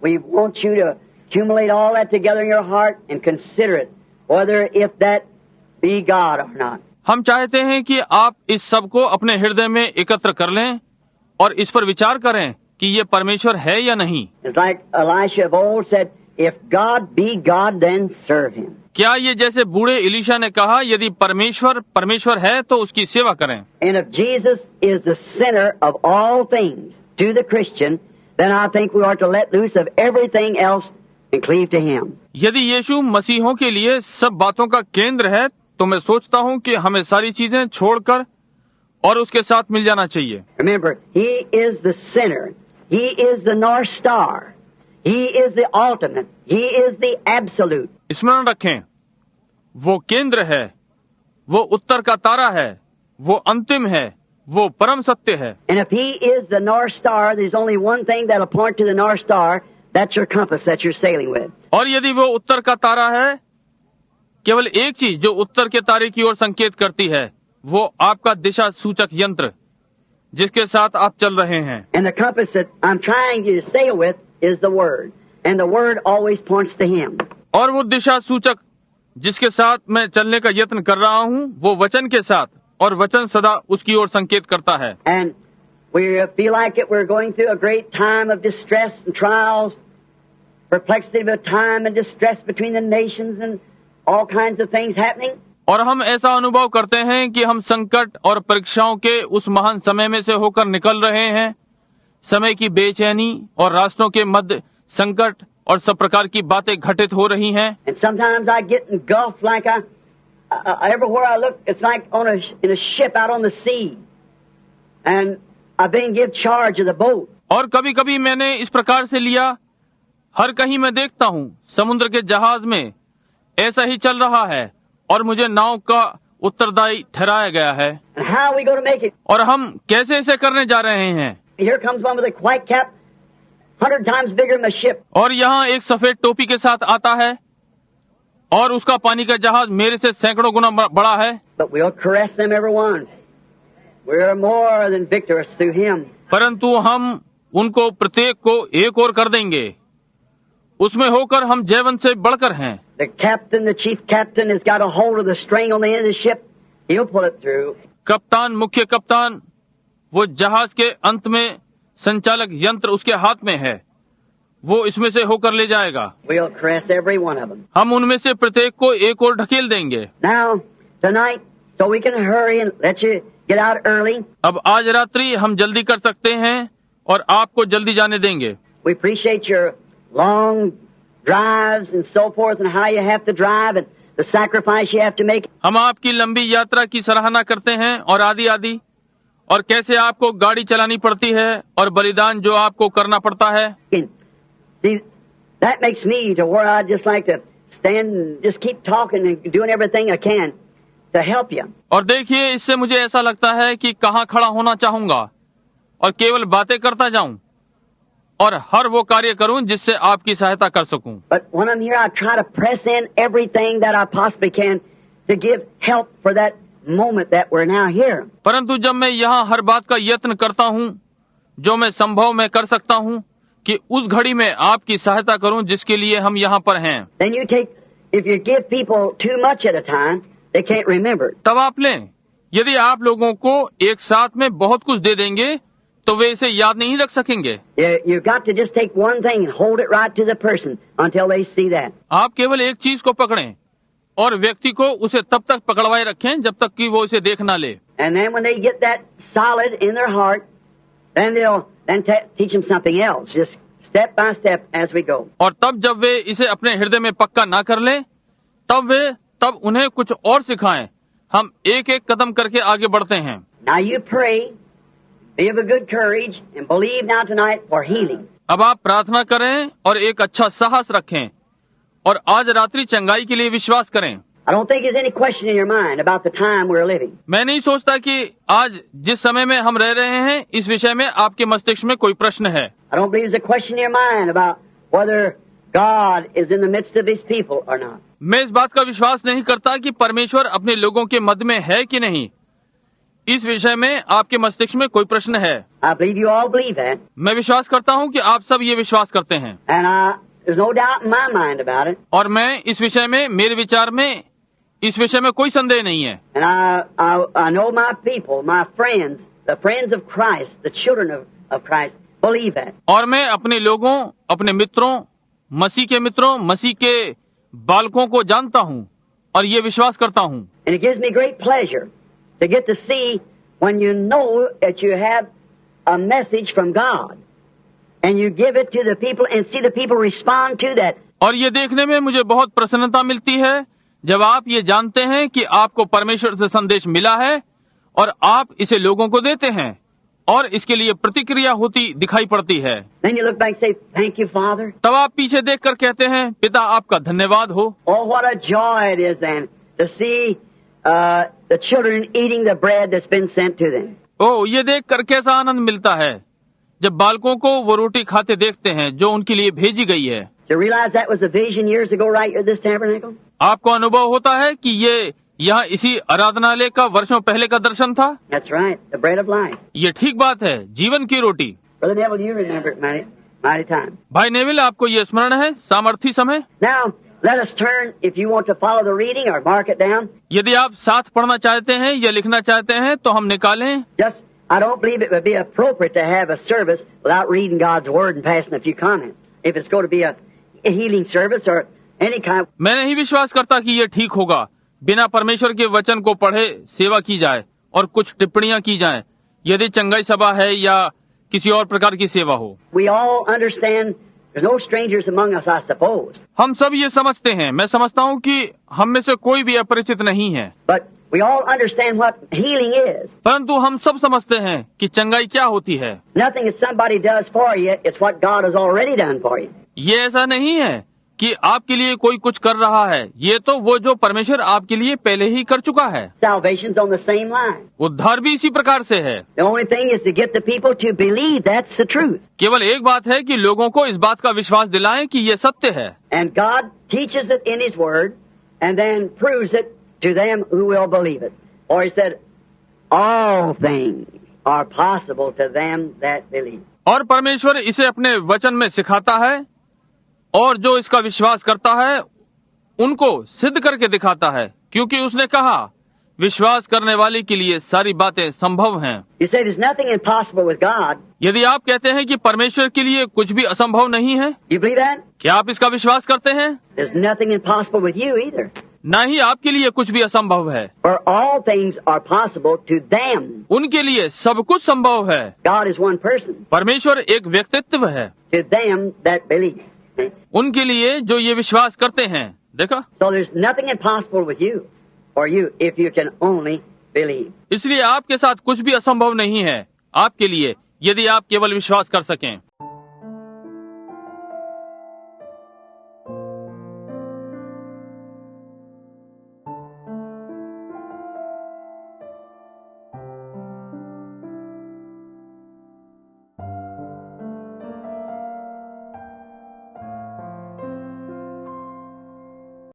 We want you to accumulate all that together in your heart and consider it, whether if that be God or not. हम चाहते हैं कि आप इस सब को अपने हृदय में एकत्र कर लें और इस पर विचार करें कि ये परमेश्वर है या नहीं। It's like Elisha of old said, if God be God, then serve Him. क्या ये जैसे बूढ़े इलीशा ने कहा, यदि परमेश्वर परमेश्वर है तो उसकी सेवा करें। And if Jesus is the center of all things to the Christian, then I think we are to let loose of everything else and cleave to Him. यदि यीशु मसीहों के लिए सब बातों का केंद्र है तो मैं सोचता हूँ कि हमें सारी चीजें छोड़कर और उसके साथ मिल जाना चाहिए। Remember, He is the center. He is the North Star. He is the ultimate. He is the absolute. स्मरण रखें, वो केंद्र है, वो उत्तर का तारा है, वो अंतिम है, वो परम सत्य है। And if He is the North Star, there's only one thing that'll point to the North Star. That's your compass that you're sailing with. और यदि वो उत्तर का तारा है, केवल एक चीज जो उत्तर के तारे की ओर संकेत करती है, वो आपका दिशा सूचक यंत्र जिसके साथ आप चल रहे हैं। And the compass that I'm trying to sail with is the Word. And the Word always points to Him. और वो दिशा सूचक जिसके साथ मैं चलने का यत्न कर रहा हूँ, वो वचन के साथ, और वचन सदा उसकी ओर संकेत करता है। And we feel like it, we're going through a great time of distress and trials, perplexity of time and distress between the nations and all kinds of things happening. और हम ऐसा अनुभव करते हैं कि हम संकट और परीक्षाओं के उस महान समय में से होकर निकल रहे हैं। समय की बेचैनी और रास्तों के मध्य संकट और सब प्रकार की बातें घटित हो रही हैं। And sometimes I get engulfed like everywhere I look, it's like in a ship out on the sea, and I've been given charge of the boat. और कभी-कभी मैंने इस प्रकार से लिया, हर कहीं मैं देखता हूँ समुद्र के जहाज में ऐसा ही चल रहा है और मुझे नाव का उत्तरदायी ठहराया गया है। And how are we going to make it? और हम कैसे इसे करने जा रहे हैं? Here comes one with a white cap, 100 times bigger than the ship. और यहाँ एक सफेद टोपी के साथ आता है और उसका पानी का जहाज मेरे से सैकड़ों गुना बड़ा है। But we'll caress them every one. We're more than victorious through Him. परंतु हम उनको प्रत्येक को एक और कर देंगे, उसमें होकर हम जयवंत से बढ़कर हैं। The captain, the chief captain, has got a hold of the string on the end of the ship. He'll pull it through. कप्तान, मुख्य कप्तान, वो जहाज के अंत में संचालक यंत्र उसके हाथ में है, वो इसमें से होकर ले जाएगा। We'll caress every one of them. हम उनमें से प्रत्येक को एक और ढकेल देंगे। Now, tonight, so we can hurry and let you get out early. अब आज रात्रि हम जल्दी कर सकते हैं और आपको जल्दी जाने देंगे। We appreciate your long drives and so forth and how you have to drive and the sacrifice you have to make. हम आपकी लंबी यात्रा की सराहना करते हैं और आदि आदि, और कैसे आपको गाड़ी चलानी पड़ती है और बलिदान जो आपको करना पड़ता है। See, that makes me to where I just like to stand and just keep talking and doing everything I can to help you. और देखिए, इससे मुझे ऐसा लगता है कि कहाँ खड़ा होना चाहूंगा और केवल बातें करता जाऊं और हर वो कार्य करूं जिससे आपकी सहायता कर सकूं। But when I'm here, I try to press in everything that I possibly can to give help for that moment that we're now here. परंतु जब मैं यहाँ हर बात का यत्न करता हूँ जो मैं संभव में कर सकता हूँ कि उस घड़ी में आपकी सहायता करूँ जिसके लिए हम यहाँ पर हैं। Then you take, if you give people too much at a time, they can't remember. तब आप लें, यदि आप लोगों को एक साथ में बहुत कुछ दे देंगे तो वे इसे याद नहीं रख सकेंगे। You've got to just take one thing and hold it right to the person until they see that. आप केवल एक चीज को पकड़ें और व्यक्ति को उसे तब तक पकड़वाए रखें जब तक कि वो इसे देख ना ले। And then when they get that solid in their heart, then they'll teach them something else, just step by step as we go. और तब जब वे इसे अपने हृदय में पक्का ना कर लें, तब उन्हें कुछ और सिखाएं। हम एक एक कदम करके आगे बढ़ते हैं। Now you pray, be of a good courage, and believe now tonight for healing. अब आप प्रार्थना करें और एक अच्छा साहस रखें और आज रात्रि चंगाई के लिए विश्वास करें। I don't think there's any question in your mind about the time we're living. मैं नहीं सोचता कि आज जिस समय में हम रह रहे हैं इस विषय में आपके मस्तिष्क में कोई प्रश्न है। I don't believe there's a question in your mind about whether God is in the midst of His people or not. मैं इस बात का विश्वास नहीं करता कि परमेश्वर अपने लोगों के मध्य में है कि नहीं। इस विषय में आपके मस्तिष्क में कोई प्रश्न है? I believe you all believe that. मैं विश्वास करता हूँ कि आप सब ये विश्वास करते हैं, And there's no doubt in my mind about it. और मैं इस विषय में, मेरे विचार में इस विषय में कोई संदेह नहीं है। And I know my people, my friends, the friends of Christ, the children of Christ, believe that. और मैं अपने लोगों, अपने मित्रों, मसीह के बालकों को जानता हूँ और ये विश्वास करता हूँ। And it gives me great pleasure to get to see when you know that you have a message from God and you give it to the people and see the people respond to that. और ये देखने में मुझे बहुत प्रसन्नता मिलती है जब आप ये जानते हैं कि आपको परमेश्वर से संदेश मिला है और आप इसे लोगों को देते हैं और इसके लिए प्रतिक्रिया होती दिखाई पड़ती है। Then you look back and say, "Thank you, Father." तब आप पीछे देखकर कहते हैं, पिता आपका धन्यवाद हो। Oh, what a joy it is then to see the children eating the bread that's been sent to them. ओह, ये देखकर कैसा आनंद मिलता है जब बालकों को वो रोटी खाते देखते हैं जो उनके लिए भेजी गई है। To realize that was a vision years ago right here at this tabernacle? आपको अनुभव होता है कि ये यहाँ इसी आराधनालय का वर्षों पहले का दर्शन था। That's right, the bread of life. ये ठीक बात है, जीवन की रोटी। Brother Neville, you remember it mighty time. भाई नेविल, आपको ये स्मरण है सामर्थी समय? Now, let us turn, if you want to follow the reading or mark it down. यदि आप साथ पढ़ना चाहते हैं या लिखना चाहते हैं तो हम निकालें। Just, I don't believe it would be appropriate to have a service without reading God's Word and passing a few comments. If it's going to be a healing service or any kind. मैं नहीं विश्वास करता कि ये ठीक होगा बिना परमेश्वर के वचन को पढ़े सेवा की जाए और कुछ टिप्पणियां की जाएं, यदि चंगाई सभा है या किसी और प्रकार की सेवा हो। We all understand there's no strangers among us, I suppose. हम सब ये समझते हैं, मैं समझता हूँ कि हम में से कोई भी अपरिचित नहीं है, But we all understand what healing is. परंतु हम सब समझते हैं कि चंगाई क्या होती है। Nothing that somebody does for you, it's what God has already done for you. ये ऐसा नहीं है कि आपके लिए कोई कुछ कर रहा है, ये तो वो जो परमेश्वर आपके लिए पहले ही कर चुका है। Salvation's on the same line. उद्धार भी इसी प्रकार से है। The only thing is to get the people to believe that's the truth. केवल एक बात है कि लोगों को इस बात का विश्वास दिलाएं कि ये सत्य है। And God teaches it in His Word and then proves it to them who will believe it. Or He said, all things are possible to them that believe. और परमेश्वर इसे अपने वचन में सिखाता है और जो इसका विश्वास करता है उनको सिद्ध करके दिखाता है, क्योंकि उसने कहा विश्वास करने वाले के लिए सारी बातें संभव हैं। You say there's nothing impossible with God. यदि आप कहते हैं कि परमेश्वर के लिए कुछ भी असंभव नहीं है, You believe that? क्या आप इसका विश्वास करते हैं? There's nothing impossible with you either. न ही आपके लिए कुछ भी असंभव है। For all things are possible to them. उनके लिए सब कुछ संभव है। God is one person. परमेश्वर एक व्यक्तित्व है। To them that believe. उनके लिए जो ये विश्वास करते हैं। देखा? So there's nothing impossible with you or you if you can only believe. इसलिए आपके साथ कुछ भी असंभव नहीं है आपके लिए, यदि आप केवल विश्वास कर सकें।